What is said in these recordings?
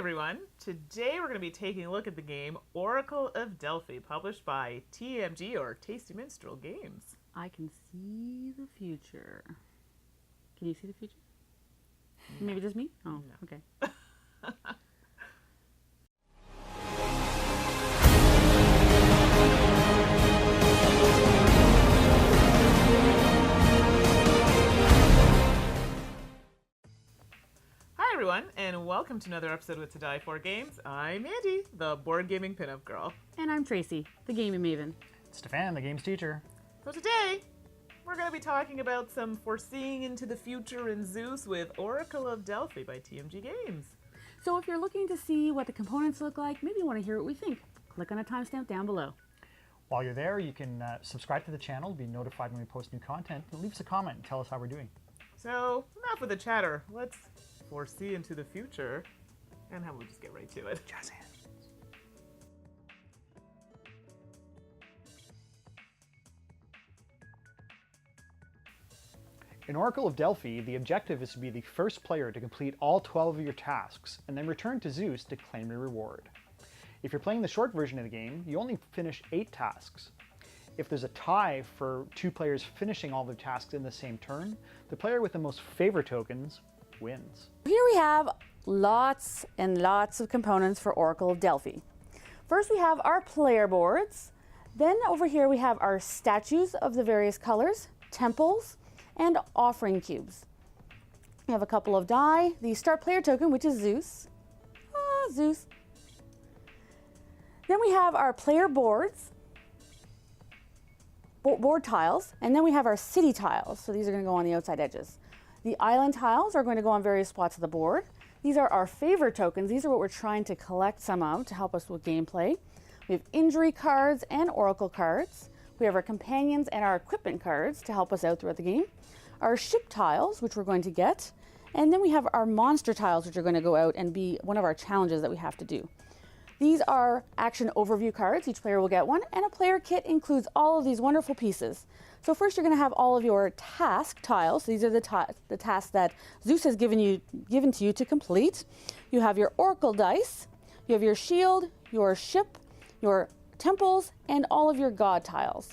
everyone. Today we're going to be taking a look at the game Oracle of Delphi, published by TMG or Tasty Minstrel Games. I can see the future. Can you see the future? Maybe just me? Oh, no. Okay. Hi everyone, and welcome to another episode with To Die For Games. I'm Mandi, the board gaming pinup girl. And I'm Tracy, the gaming maven. Stefan, the games teacher. So today, we're going to be talking about some foreseeing into the future in Zeus with Oracle of Delphi by TMG Games. So if you're looking to see what the components look like, maybe you want to hear what we think, click on a timestamp down below. While you're there, you can subscribe to the channel, be notified when we post new content, and leave us a comment and tell us how we're doing. So, enough with the chatter. Let's foresee into the future, and how we'll just get right to it. Jazz hands. In Oracle of Delphi, the objective is to be the first player to complete all 12 of your tasks, and then return to Zeus to claim your reward. If you're playing the short version of the game, you only finish 8 tasks. If there's a tie for 2 players finishing all the tasks in the same turn, the player with the most favor tokens wins. Here we have lots and lots of components for Oracle of Delphi. First we have our player boards. Then over here we have our statues of the various colors, temples, and offering cubes. We have a couple of die, the start player token, which is Zeus. Zeus. Then we have our player boards, board tiles, and then we have our city tiles. So these are going to go on the outside edges. The island tiles are going to go on various spots of the board. These are our favor tokens. These are what we're trying to collect some of to help us with gameplay. We have injury cards and oracle cards. We have our companions and our equipment cards to help us out throughout the game. Our ship tiles, which we're going to get. And then we have our monster tiles, which are going to go out and be one of our challenges that we have to do. These are action overview cards. Each player will get one, and a player kit includes all of these wonderful pieces. So first you're going to have all of your task tiles. These are the tasks that Zeus has given to you to complete. You have your oracle dice, you have your shield, your ship, your temples, and all of your god tiles.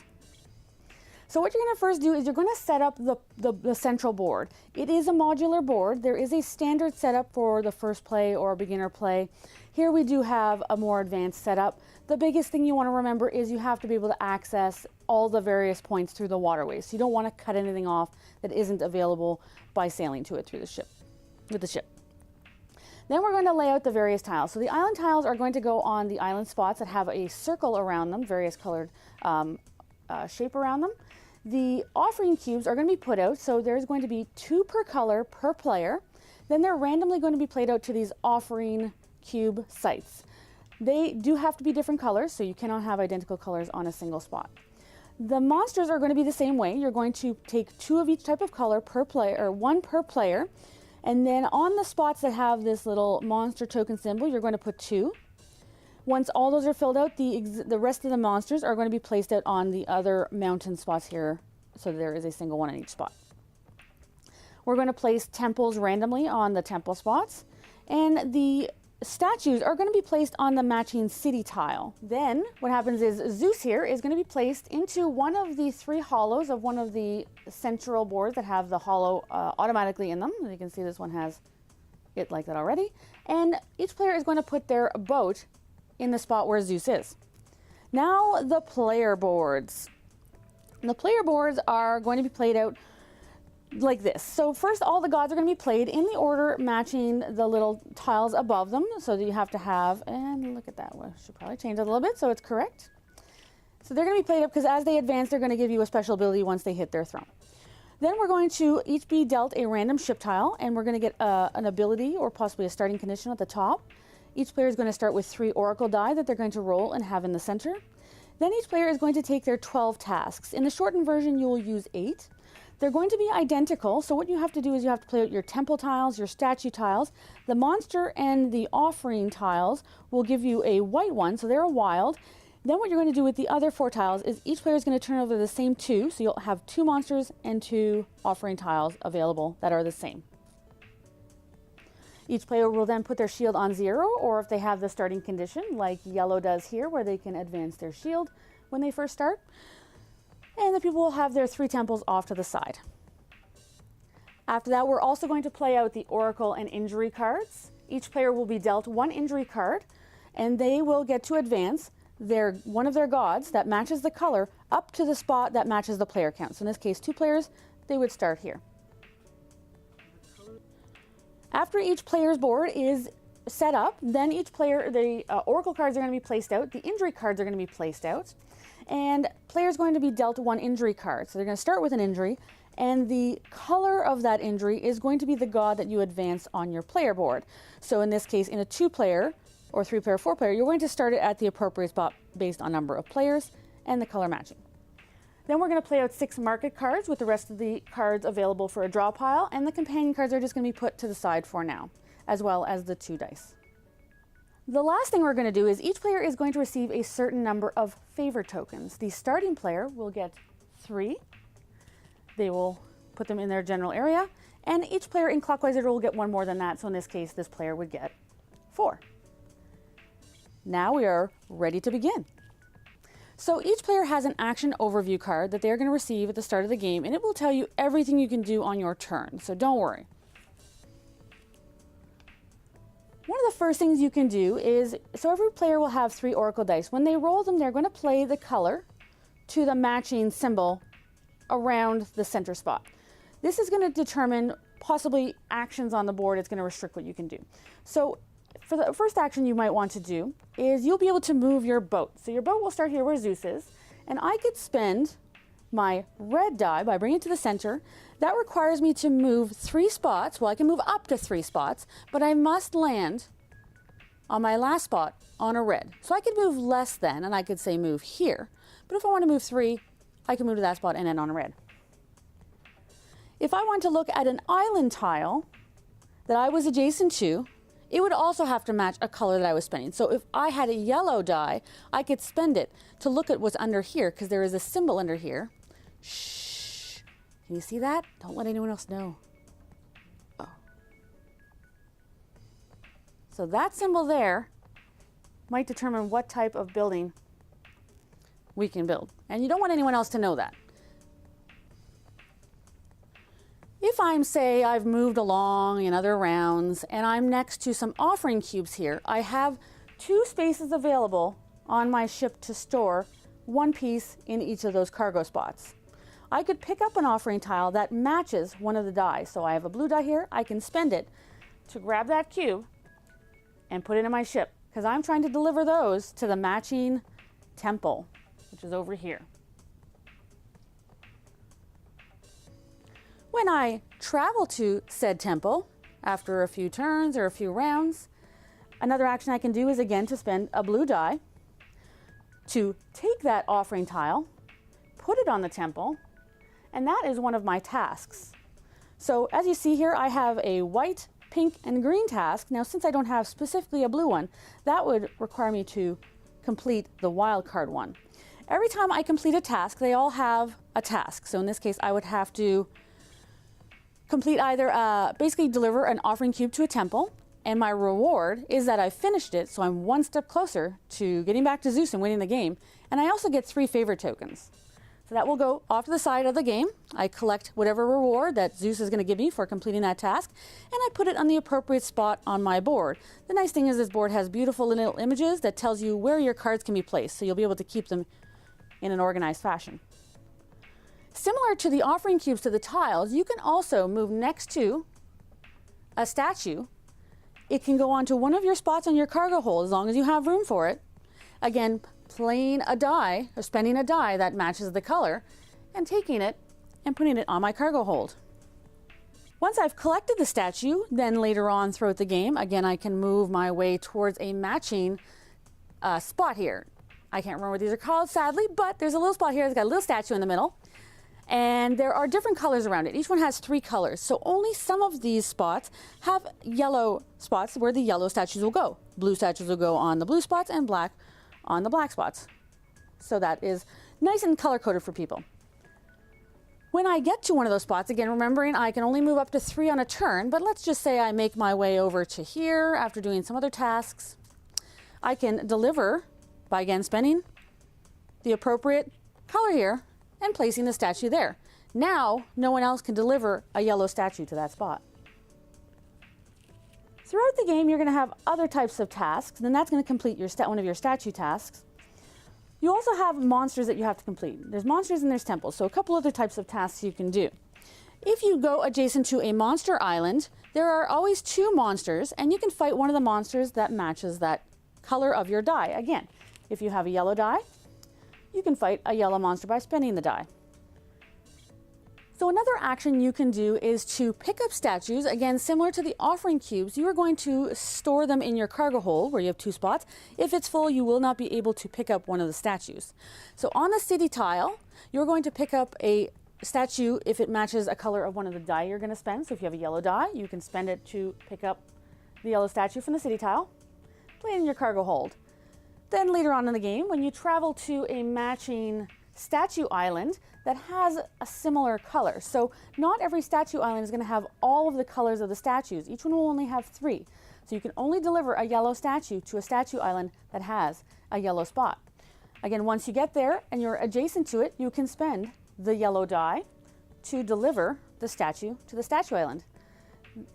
So what you're going to first do is you're going to set up the central board. It is a modular board. There is a standard setup for the first play or beginner play. Here we do have a more advanced setup. The biggest thing you want to remember is you have to be able to access all the various points through the waterways. So you don't want to cut anything off that isn't available by sailing to it through the ship, with the ship. Then we're going to lay out the various tiles. So the island tiles are going to go on the island spots that have a circle around them, various colored shape around them. The offering cubes are going to be put out, so there's going to be 2 per color per player. Then they're randomly going to be played out to these offering cube sites. They do have to be different colors, so you cannot have identical colors on a single spot. The monsters are going to be the same way. You're going to take 2 of each type of color per player, or 1 per player, and then on the spots that have this little monster token symbol, you're going to put 2. Once all those are filled out, the rest of the monsters are going to be placed out on the other mountain spots here, so there is a single one in each spot. We're going to place temples randomly on the temple spots, and the statues are going to be placed on the matching city tile. Then what happens is Zeus here is going to be placed into one of the 3 hollows of one of the central boards that have the hollow automatically in them. As you can see, this one has it like that already. And each player is going to put their boat in the spot where Zeus is. Now the player boards. The player boards are going to be played out like this. So first all the gods are going to be played in the order matching the little tiles above them. So that you have to have, and look at that, we should probably change it a little bit so it's correct. So they're going to be played up because as they advance they're going to give you a special ability once they hit their throne. Then we're going to each be dealt a random ship tile, and we're going to get an ability or possibly a starting condition at the top. Each player is going to start with 3 oracle die that they're going to roll and have in the center. Then each player is going to take their 12 tasks. In the shortened version, you will use 8. They're going to be identical, so what you have to do is you have to play out your temple tiles, your statue tiles. The monster and the offering tiles will give you a white one, so they're a wild. Then what you're going to do with the other 4 tiles is each player is going to turn over the same 2, so you'll have 2 monsters and 2 offering tiles available that are the same. Each player will then put their shield on 0, or if they have the starting condition, like yellow does here, where they can advance their shield when they first start. And the people will have their 3 temples off to the side. After that, we're also going to play out the Oracle and Injury cards. Each player will be dealt 1 injury card, and they will get to advance one of their gods that matches the color up to the spot that matches the player count. So in this case, 2 players, they would start here. After each player's board is set up, then each player, the Oracle cards are going to be placed out, the injury cards are going to be placed out, and players going to be dealt 1 injury card. So they're going to start with an injury, and the color of that injury is going to be the god that you advance on your player board. So in this case, in a 2-player or 3-player, 4-player, you're going to start it at the appropriate spot based on number of players and the color matching. Then we're going to play out 6 market cards with the rest of the cards available for a draw pile, and the companion cards are just going to be put to the side for now, as well as the 2 dice. The last thing we're going to do is each player is going to receive a certain number of favor tokens. The starting player will get 3. They will put them in their general area, and each player in clockwise order will get 1 more than that, so in this case this player would get 4. Now we are ready to begin. So each player has an action overview card that they're going to receive at the start of the game, and it will tell you everything you can do on your turn, so don't worry. One of the first things you can do is, so every player will have 3 Oracle dice. When they roll them, they're going to play the color to the matching symbol around the center spot. This is going to determine possibly actions on the board. It's going to restrict what you can do. So for the first action you might want to do is you'll be able to move your boat. So your boat will start here where Zeus is, and I could spend my red die by bringing it to the center. That requires me to move 3 spots. Well, I can move up to 3 spots, but I must land on my last spot on a red. So I could move less than, and I could say move here. But if I want to move 3, I can move to that spot and end on a red. If I want to look at an island tile that I was adjacent to, it would also have to match a color that I was spending. So if I had a yellow die, I could spend it to look at what's under here, because there is a symbol under here. Shh. Can you see that? Don't let anyone else know. Oh. So that symbol there might determine what type of building we can build. And you don't want anyone else to know that. If I'm, say, I've moved along in other rounds and I'm next to some offering cubes here, I have 2 spaces available on my ship to store 1 piece in each of those cargo spots. I could pick up an offering tile that matches one of the die. So I have a blue die here, I can spend it to grab that cube and put it in my ship, because I'm trying to deliver those to the matching temple, which is over here. When I travel to said temple, after a few turns or a few rounds, another action I can do is again to spend a blue die to take that offering tile, put it on the temple, and that is one of my tasks. So as you see here, I have a white, pink, and green task. Now, since I don't have specifically a blue one, that would require me to complete the wild card one. Every time I complete a task, they all have a task. So in this case, I would have to complete either, basically deliver an offering cube to a temple, and my reward is that I finished it, so I'm 1 step closer to getting back to Zeus and winning the game. And I also get 3 favor tokens. So that will go off to the side of the game. I collect whatever reward that Zeus is going to give me for completing that task, and I put it on the appropriate spot on my board. The nice thing is this board has beautiful little images that tells you where your cards can be placed, so you'll be able to keep them in an organized fashion. Similar to the offering cubes to the tiles, you can also move next to a statue. It can go onto one of your spots on your cargo hold as long as you have room for it. Again, playing a die or spending a die that matches the color and taking it and putting it on my cargo hold. Once I've collected the statue, then later on throughout the game, again, I can move my way towards a matching spot here. I can't remember what these are called, sadly, but there's a little spot here that's got a little statue in the middle. And there are different colors around it. Each one has 3 colors. So only some of these spots have yellow spots where the yellow statues will go. Blue statues will go on the blue spots and black on the black spots. So that is nice and color-coded for people. When I get to one of those spots, again, remembering I can only move up to 3 on a turn, but let's just say I make my way over to here after doing some other tasks. I can deliver by, again, spending the appropriate color here and placing the statue there. Now, no one else can deliver a yellow statue to that spot. Throughout the game, you're going to have other types of tasks, and that's going to complete your one of your statue tasks. You also have monsters that you have to complete. There's monsters and there's temples, so a couple other types of tasks you can do. If you go adjacent to a monster island, there are always 2 monsters, and you can fight one of the monsters that matches that color of your die. Again, if you have a yellow die, you can fight a yellow monster by spending the die. So another action you can do is to pick up statues. Again, similar to the offering cubes, you are going to store them in your cargo hold where you have 2 spots. If it's full, you will not be able to pick up one of the statues. So on the city tile, you're going to pick up a statue if it matches a color of one of the die you're going to spend. So if you have a yellow die, you can spend it to pick up the yellow statue from the city tile. Play it in your cargo hold. Then later on in the game, when you travel to a matching statue island that has a similar color. So not every statue island is going to have all of the colors of the statues. Each one will only have 3. So you can only deliver a yellow statue to a statue island that has a yellow spot. Again, once you get there and you're adjacent to it, you can spend the yellow die to deliver the statue to the statue island.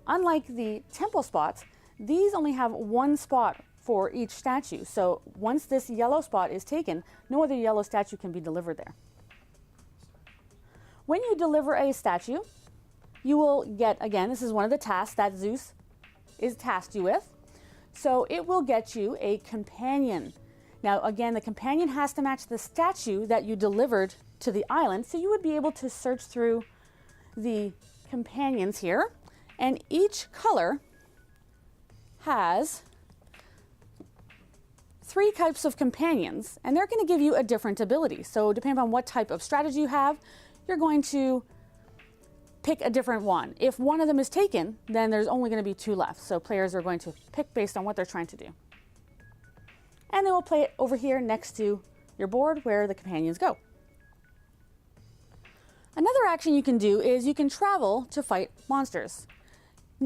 Unlike the temple spots, these only have 1 spot for each statue. So once this yellow spot is taken, no other yellow statue can be delivered there. When you deliver a statue, you will get, again, this is one of the tasks that Zeus is tasked you with. So it will get you a companion. Now, again, the companion has to match the statue that you delivered to the island. So you would be able to search through the companions here, and each color has 3 types of companions, and they're going to give you a different ability. So depending on what type of strategy you have, you're going to pick a different one. If one of them is taken, then there's only going to be 2 left. So players are going to pick based on what they're trying to do. And they will play it over here next to your board where the companions go. Another action you can do is you can travel to fight monsters.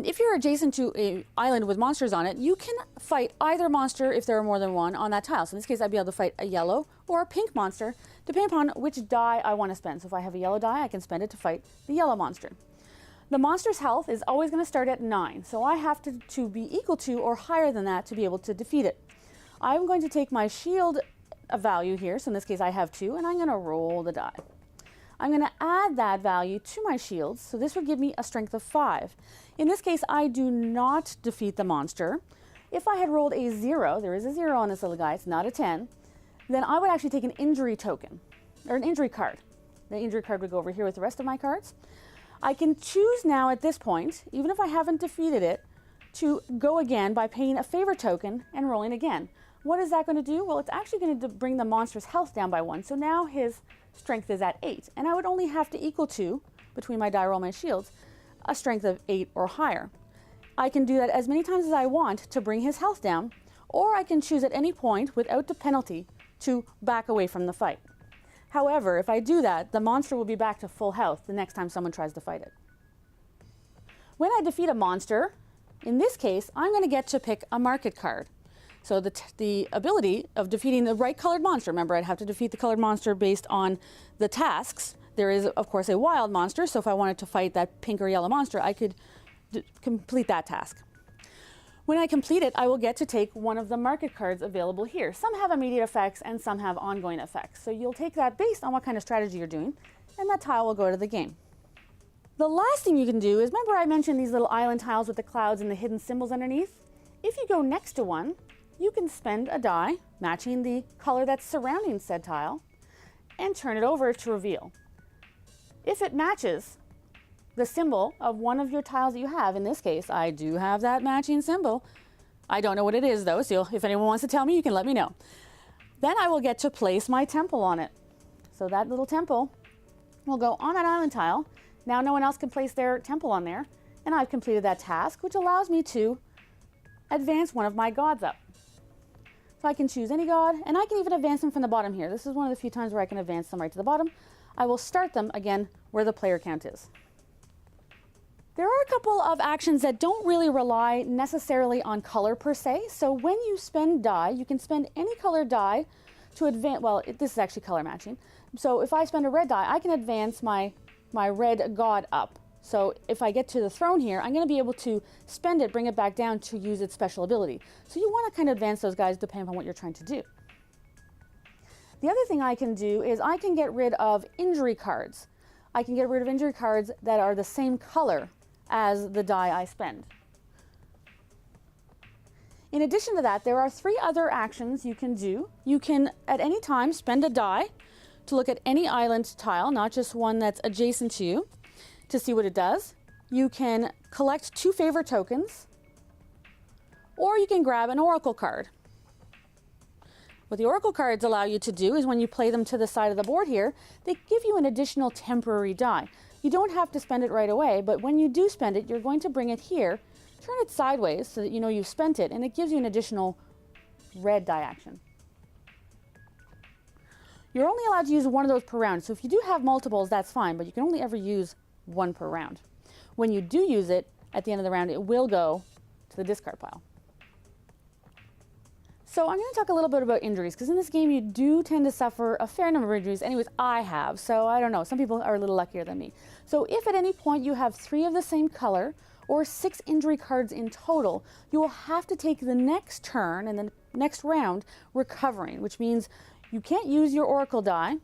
If you're adjacent to an island with monsters on it, you can fight either monster if there are more than 1 on that tile. So in this case, I'd be able to fight a yellow or a pink monster, depending upon which die I want to spend. So if I have a yellow die, I can spend it to fight the yellow monster. The monster's health is always going to start at 9, so I have to be equal to or higher than that to be able to defeat it. I'm going to take my shield value here, so in this case I have 2, and I'm going to roll the die. I'm going to add that value to my shields, so this would give me a strength of 5. In this case, I do not defeat the monster. If I had rolled a 0, there is a 0 on this little guy, it's not a 10, then I would actually take an injury token, or an injury card. The injury card would go over here with the rest of my cards. I can choose now at this point, even if I haven't defeated it, to go again by paying a favor token and rolling again. What is that going to do? Well, it's actually going to bring the monster's health down by 1, so now his strength is at 8, and I would only have to equal to, between my die roll and my shields, a strength of 8 or higher. I can do that as many times as I want to bring his health down, or I can choose at any point without the penalty to back away from the fight. However, if I do that, the monster will be back to full health the next time someone tries to fight it. When I defeat a monster, in this case, I'm going to get to pick a market card. So the ability of defeating the right colored monster, remember I'd have to defeat the colored monster based on the tasks. There is, of course, a wild monster, so if I wanted to fight that pink or yellow monster, I could complete that task. When I complete it, I will get to take one of the market cards available here. Some have immediate effects and some have ongoing effects. So you'll take that based on what kind of strategy you're doing, and that tile will go to the game. The last thing you can do is, remember I mentioned these little island tiles with the clouds and the hidden symbols underneath? If you go next to one, you can spend a die matching the color that's surrounding said tile and turn it over to reveal. If it matches the symbol of one of your tiles that you have, in this case, I do have that matching symbol. I don't know what it is though, so if anyone wants to tell me, you can let me know. Then I will get to place my temple on it. So that little temple will go on that island tile. Now no one else can place their temple on there, and I've completed that task, which allows me to advance one of my gods up. So I can choose any god, and I can even advance them from the bottom here. This is one of the few times where I can advance them right to the bottom. I will start them again where the player count is. There are a couple of actions that don't really rely necessarily on color per se. So when you spend die, you can spend any color die to advance, well, this is actually color matching. So if I spend a red die, I can advance my red god up. So if I get to the throne here, I'm going to be able to spend it, bring it back down to use its special ability. So you want to kind of advance those guys depending on what you're trying to do. The other thing I can do is I can get rid of injury cards. I can get rid of injury cards that are the same color as the die I spend. In addition to that, there are 3 other actions you can do. You can at any time spend a die to look at any island tile, not just one that's adjacent to you, to see what it does. You can collect 2 favor tokens, or you can grab an oracle card. What the oracle cards allow you to do is when you play them to the side of the board here, they give you an additional temporary die. You don't have to spend it right away, but when you do spend it, you're going to bring it here, turn it sideways so that you know you've spent it, and it gives you an additional red die action. You're only allowed to use one of those per round, so if you do have multiples, that's fine, but you can only ever use 1 per round. When you do use it, at the end of the round, it will go to the discard pile. So I'm going to talk a little bit about injuries, because in this game you do tend to suffer a fair number of injuries. Anyways, I have, so I don't know. Some people are a little luckier than me. So if at any point you have 3 of the same color, or 6 injury cards in total, you will have to take the next turn and the next round recovering, which means you can't use your oracle die,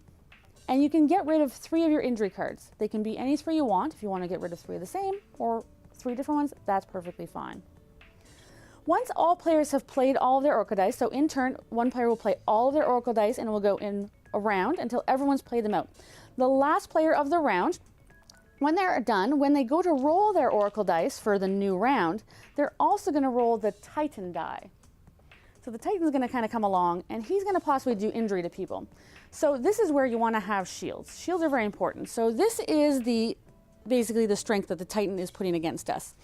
and you can get rid of 3 of your injury cards. They can be any 3 you want. If you want to get rid of 3 of the same, or 3 different ones, that's perfectly fine. Once all players have played all of their oracle dice, so in turn, one player will play all of their oracle dice and it will go in a round until everyone's played them out. The last player of the round, when they're done, when they go to roll their oracle dice for the new round, they're also going to roll the Titan die. So the Titan's going to kind of come along and he's going to possibly do injury to people. So this is where you want to have shields. Shields are very important. So this is basically the strength that the Titan is putting against us.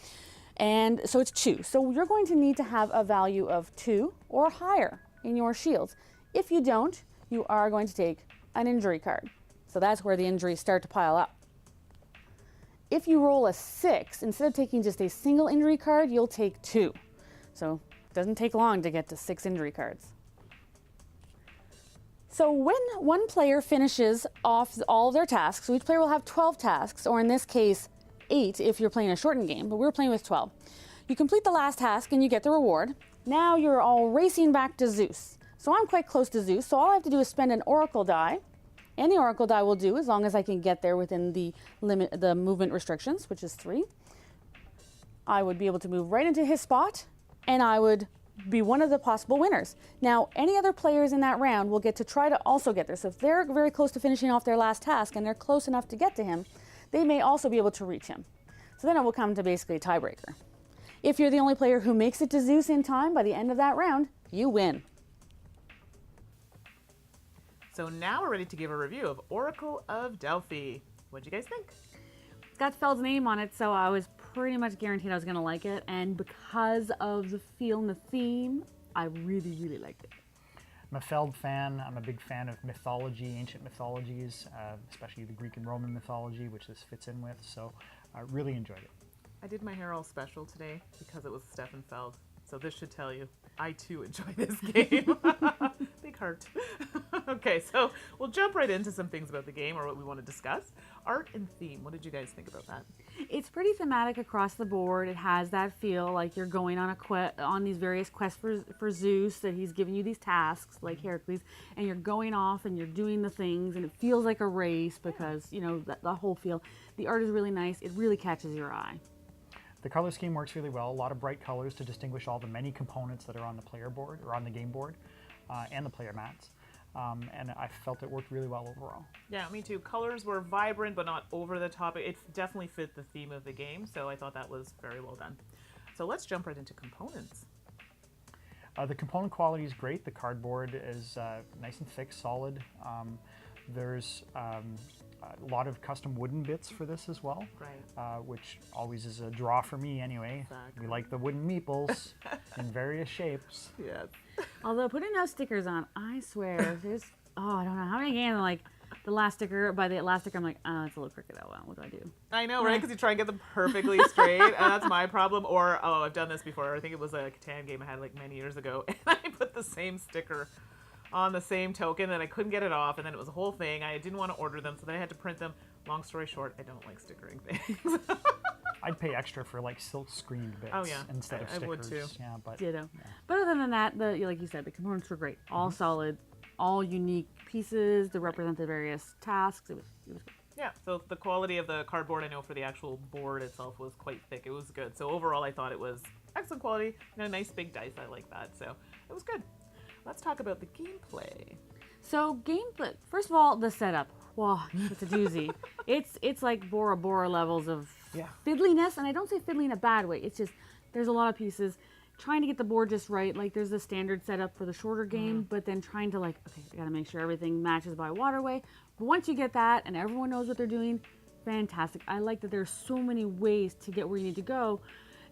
And so it's 2. So you're going to need to have a value of 2 or higher in your shields. If you don't, you are going to take an injury card. So that's where the injuries start to pile up. If you roll a 6, instead of taking just a single injury card, you'll take 2. So it doesn't take long to get to 6 injury cards. So when one player finishes off all of their tasks, so each player will have 12 tasks, or in this case, 8 if you're playing a shortened game, but we're playing with 12. You complete the last task and you get the reward. Now you're all racing back to Zeus. So I'm quite close to Zeus, so all I have to do is spend an oracle die. Any oracle die will do as long as I can get there within the movement restrictions, which is 3. I would be able to move right into his spot and I would be one of the possible winners. Now, any other players in that round will get to try to also get there. So if they're very close to finishing off their last task and they're close enough to get to him, they may also be able to reach him. So then it will come to basically a tiebreaker. If you're the only player who makes it to Zeus in time by the end of that round, you win. So now we're ready to give a review of Oracle of Delphi. What'd you guys think? It's got Feld's name on it, so I was pretty much guaranteed I was going to like it. And because of the feel and the theme, I really, really liked it. I'm a Feld fan. I'm a big fan of mythology, ancient mythologies, especially the Greek and Roman mythology, which this fits in with, so I really enjoyed it. I did my hair all special today because it was Stefan Feld, so this should tell you I too enjoy this game. Big heart. Okay, so we'll jump right into some things about the game or what we want to discuss. Art and theme, what did you guys think about that? It's pretty thematic across the board. It has that feel like you're going on on these various quests for Zeus, that he's giving you these tasks like Heracles, and you're going off and you're doing the things, and it feels like a race because, you know, the whole feel. The art is really nice. It really catches your eye. The color scheme works really well. A lot of bright colors to distinguish all the many components that are on the player board or on the game board and the player mats. And I felt it worked really well overall. Yeah, me too. Colors were vibrant but not over the top. It definitely fit the theme of the game, so I thought that was very well done. So let's jump right into components. The component quality is great. The cardboard is nice and thick, solid. There's a lot of custom wooden bits for this as well, right. Which always is a draw for me anyway. Exactly. We like the wooden meeples in various shapes. Yeah. Although putting those stickers on, I swear, I don't know how many games, like, the last sticker, by the last sticker, I'm like, it's a little crooked. Oh, well, what do I do? I know, right? Because you try and get them perfectly straight, and that's my problem. Or, I've done this before. I think it was a Catan game I had like many years ago, and I put the same sticker on the same token, and I couldn't get it off, and then it was a whole thing. I didn't want to order them, so then I had to print them. Long story short, I don't like stickering things. I'd pay extra for like silk screened bits instead of stickers. I would too. Yeah, but Ditto. But other than that, like you said, the components were great. All solid, all unique pieces that represent the various tasks. It was good. Yeah, so the quality of the cardboard, I know for the actual board itself was quite thick. It was good. So overall, I thought it was excellent quality. Nice big dice. I like that. So it was good. Let's talk about the gameplay. So gameplay, first of all, the setup. Wow, it's a doozy. it's like Bora Bora levels of fiddliness, and I don't say fiddly in a bad way. It's just there's a lot of pieces. Trying to get the board just right. Like there's the standard setup for the shorter game, but then trying to I gotta make sure everything matches by waterway. But once you get that and everyone knows what they're doing, fantastic. I like that there's so many ways to get where you need to go.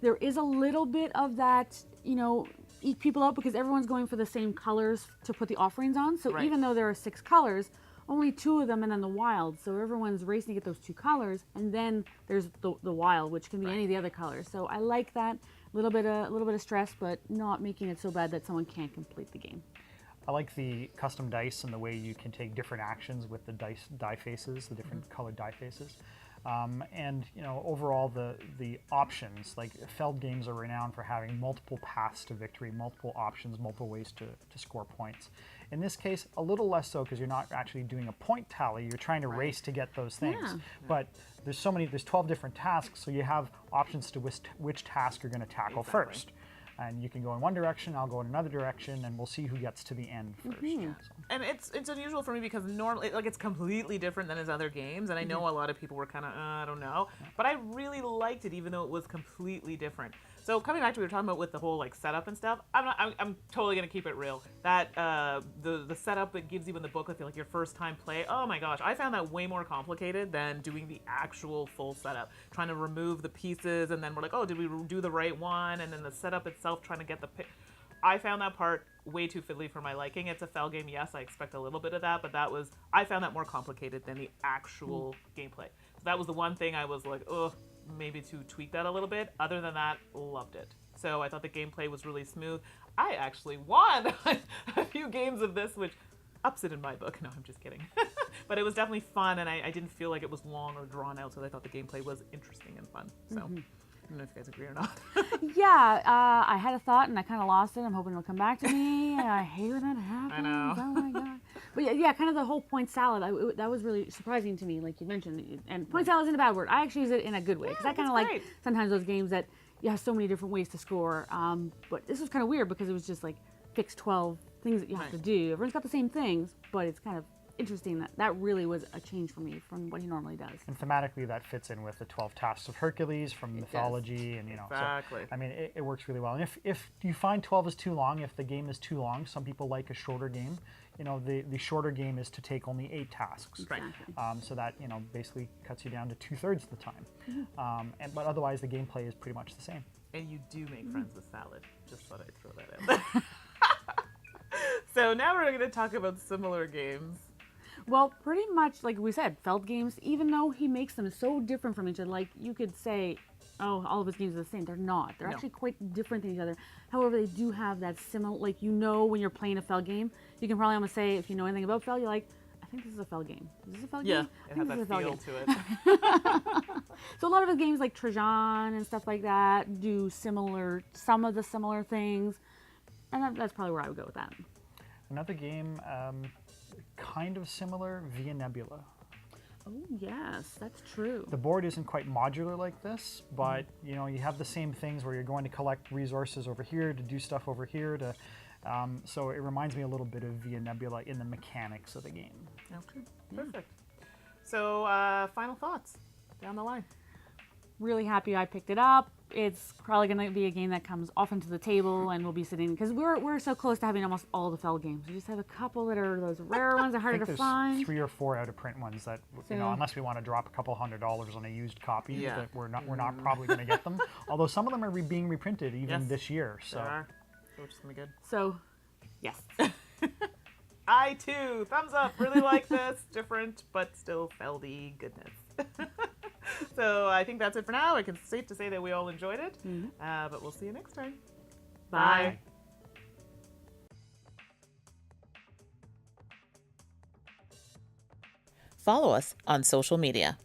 There is a little bit of that, eke people out because everyone's going for the same colors to put the offerings on. So even though there are 6 colors, only 2 of them and then the wild. So everyone's racing to get those 2 colors, and then there's the wild, which can be any of the other colors. So I like that. A little bit of stress, but not making it so bad that someone can't complete the game. I like the custom dice and the way you can take different actions with the die faces, the different colored die faces. And overall the options, like Feld games are renowned for having multiple paths to victory, multiple options, multiple ways to score points. In this case, a little less so because you're not actually doing a point tally, you're trying to race to get those things. Yeah. But there's 12 different tasks, so you have options to which task you're going to tackle first. And you can go in one direction, I'll go in another direction, and we'll see who gets to the end first. So. And it's unusual for me because normally, it's completely different than his other games, and I know a lot of people were kind of, I don't know, but I really liked it even though it was completely different. So coming back to what we were talking about with the whole setup and stuff, I'm totally gonna keep it real. That the setup that gives you in the booklet, your first time play, oh my gosh, I found that way more complicated than doing the actual full setup. Trying to remove the pieces, and then we're like, oh, did we do the right one? And then the setup itself, trying to get the I found that part way too fiddly for my liking. It's a Feld game, yes, I expect a little bit of that, but I found that more complicated than the actual gameplay. So that was the one thing I was like, ugh, maybe to tweak that a little bit. Other than that, loved it. So I thought the gameplay was really smooth. I actually won a few games of this, which ups it in my book. No, I'm just kidding. But it was definitely fun, and I didn't feel like it was long or drawn out, so I thought the gameplay was interesting and fun. So I don't know if you guys agree or not. Yeah, I had a thought and I kind of lost it. I'm hoping it'll come back to me. I hate when that happens. I know. Oh my god. But yeah, kind of the whole point salad. That was really surprising to me, like you mentioned. And point salad isn't a bad word. I actually use it in a good way because I kind of like sometimes those games that you have so many different ways to score. But this was kind of weird because it was just like fixed 12 things that you have to do. Everyone's got the same things, but it's kind of interesting that really was a change for me from what he normally does. And thematically, that fits in with the 12 tasks of Hercules from mythology, and exactly. So, I mean, it works really well. And if you find 12 is too long, if the game is too long, some people like a shorter game. The shorter game is to take only 8 tasks. Exactly. So that basically cuts you down to 2/3 of the time. But otherwise, the gameplay is pretty much the same. And you do make friends with salad. Just thought I'd throw that out there. So now we're going to talk about similar games. Well, pretty much like we said, Feld games, even though he makes them so different from each other, like you could say, oh, all of his games are the same. They're not. They're actually quite different than each other. However, they do have that similar, like when you're playing a Feld game, you can probably almost say, if you know anything about Feld, you're like, I think this is a Feld game. Is this a Feld game? Yeah, it has that feel to it. So a lot of his games like Trajan and stuff like that do some of the similar things. And that's probably where I would go with that. Another game, kind of similar, Via Nebula. Oh yes, that's true. The board isn't quite modular like this, but you have the same things where you're going to collect resources over here to do stuff over here to. So it reminds me a little bit of Via Nebula in the mechanics of the game. Okay, perfect. So final thoughts down the line. Really happy I picked it up. It's probably going to be a game that comes often to the table, and we'll be sitting because we're so close to having almost all the Feld games. We just have a couple that are those rare ones, are harder to find. There's 3 or 4 out of print ones that unless we want to drop a couple $100 on a used copy, that we're not probably going to get them. Although some of them are being reprinted even this year. So There are. So which is gonna be good. So, yes. I too. Thumbs up. Really like this. Different, but still Feldy goodness. So I think that's it for now. It's safe to say that we all enjoyed it. But we'll see you next time. Bye. Follow us on social media.